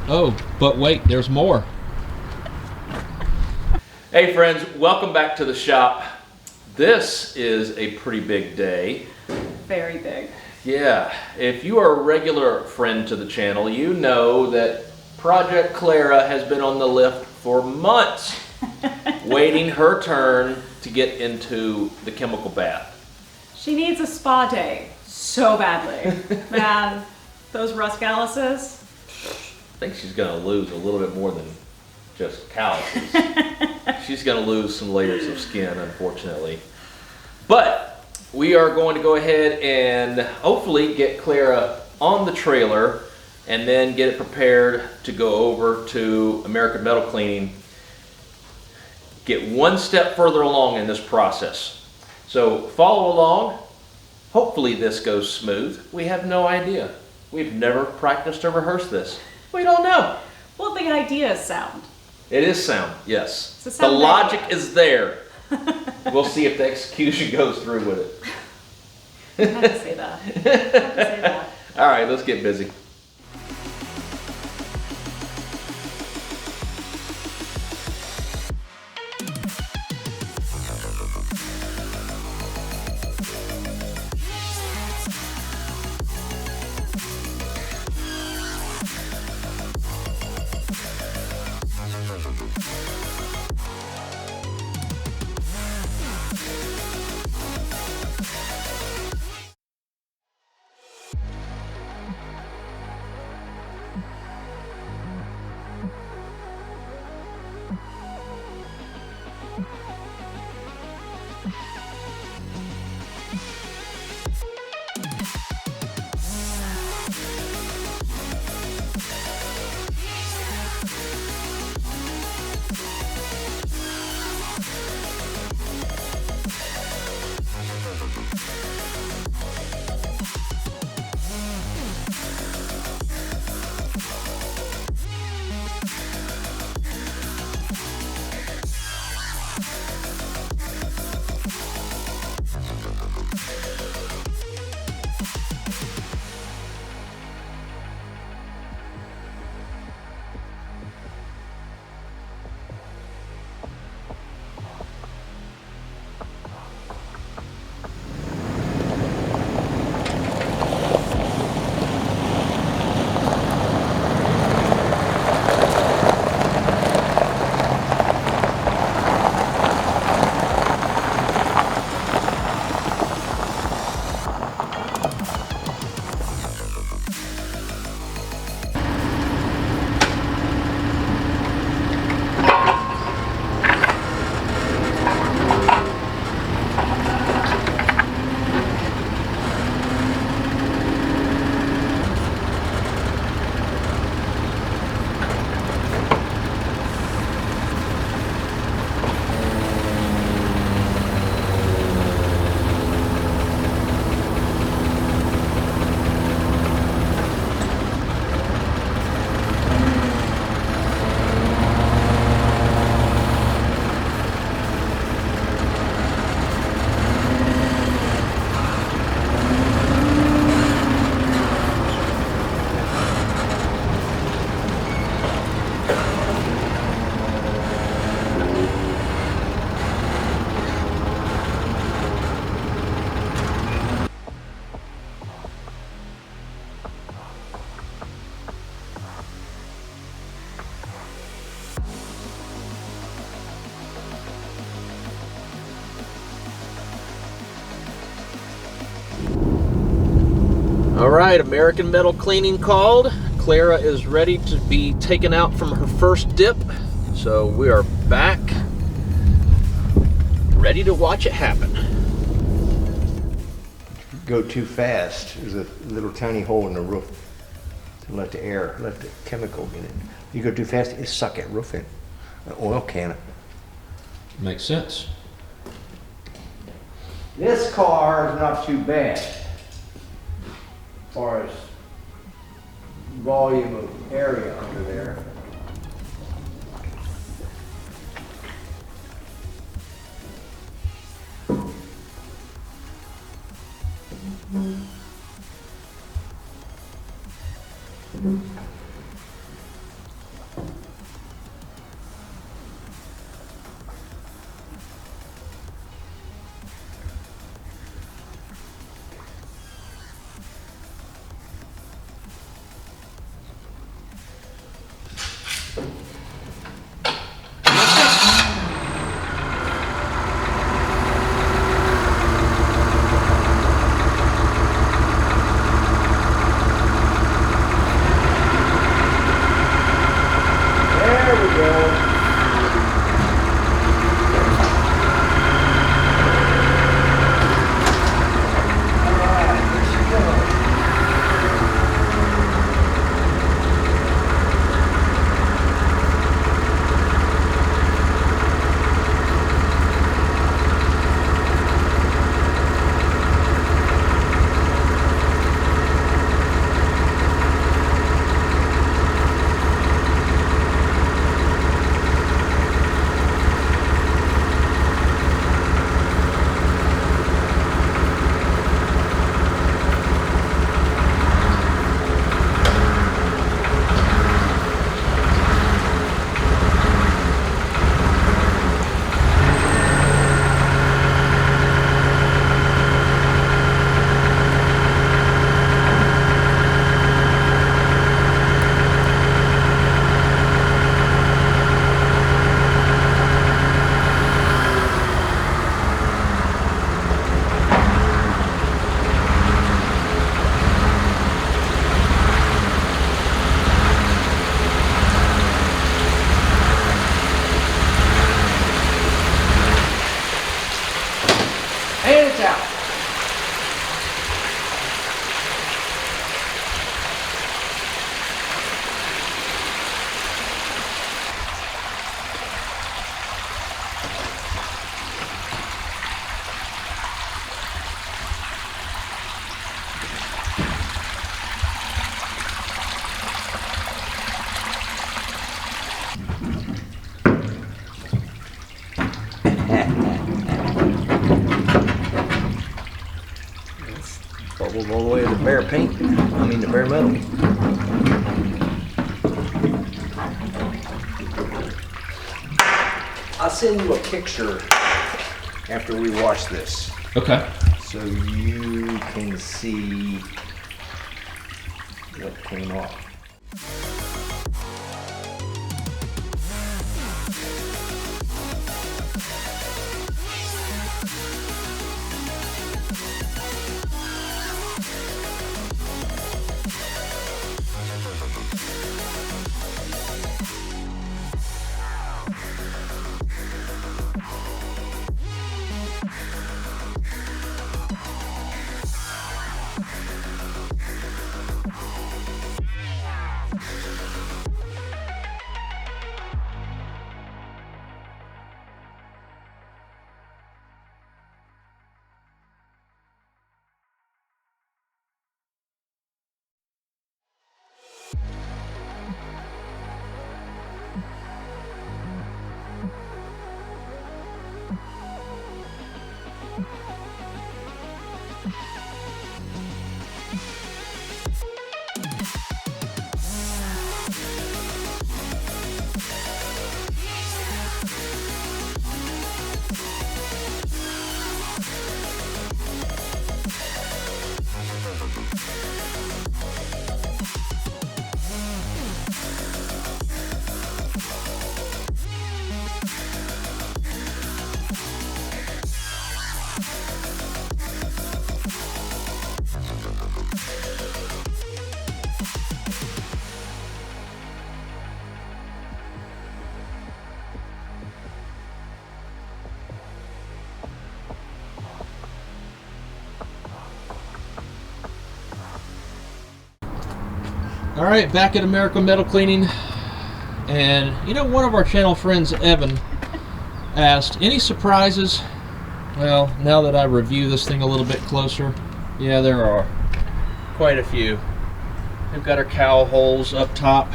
Oh, but wait, there's more. Hey friends, welcome back to the shop. This is a pretty big day. Very big. Yeah, if you are a regular friend to the channel, you know that Project Clara has been on the lift for months, waiting her turn to get into the chemical bath. She needs a spa day so badly. Man, those rust calluses. I think she's gonna lose a little bit more than just calluses. She's gonna lose some layers of skin, unfortunately. But we are going to go ahead and hopefully get Clara on the trailer and then get it prepared to go over to American Metal Cleaning. Get one step further along in this process. So follow along. Hopefully this goes smooth. We have no idea. We've never practiced or rehearsed this. We don't know. Well, the idea is sound. It is sound, yes. It's a sound the logic is there. We'll see if the execution goes through with it. I had to say that. I had to say that. All right, let's get busy. All right, American Metal Cleaning called. Clara is ready to be taken out from her first dip. So we are back, ready to watch it happen. Go too fast. There's a little tiny hole in the roof to let the air, let the chemical get in. You go too fast, it suck that roof in. An oil can. Makes sense. This car is not too bad as far as volume of area under there. bubbles all the way to the bare paint. I mean the bare metal. I'll send you a picture after we wash this, Okay. so you can see what came off. All right, back at American Metal Cleaning, and you know, one of our channel friends, Evan, asked, any surprises? Well, now that I review this thing a little bit closer, yeah, there are quite a few. We've got our cowl holes up top,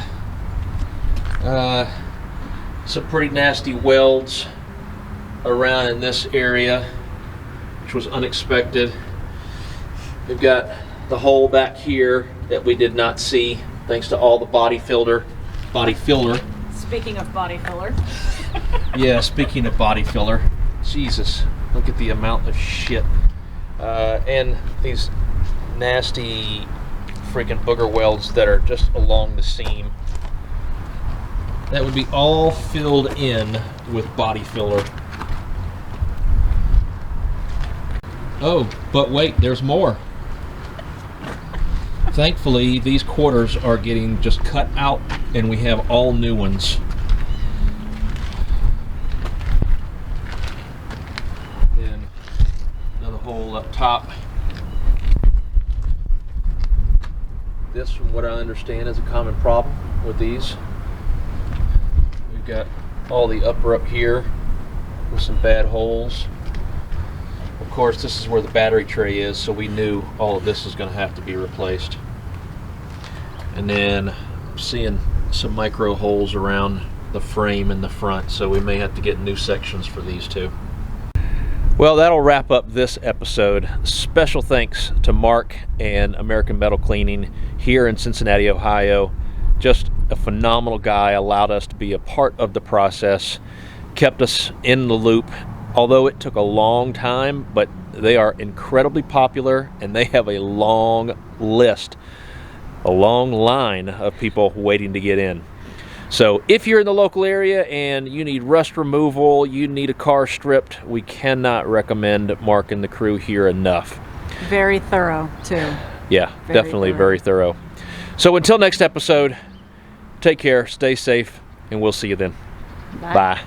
some pretty nasty welds around in this area, which was unexpected. We've got the hole back here that we did not see, thanks to all the body filler. Speaking of body filler. Yeah, speaking of body filler, Jesus, look at the amount of shit. And these nasty freaking booger welds that are just along the seam. That would be all filled in with body filler. Oh, but wait, there's more. Thankfully, these quarters are getting just cut out and we have all new ones. Then another hole up top. This, from what I understand, is a common problem with these. We've got all the upper up here with some bad holes. Of course, this is where the battery tray is, so we knew all of this is going to have to be replaced. And then I'm seeing some micro holes around the frame in the front, so we may have to get new sections for these too. Well, that'll wrap up this episode. Special thanks to Mark and American Metal Cleaning here in Cincinnati, Ohio. Just a phenomenal guy, allowed us to be a part of the process, kept us in the loop. Although it took a long time, but they are incredibly popular and they have a long list, a long line of people waiting to get in. So if you're in the local area and you need rust removal, you need a car stripped, we cannot recommend Mark and the crew here enough. Very thorough, too. Yeah, definitely very thorough. So until next episode, take care, stay safe, and we'll see you then. Bye. Bye.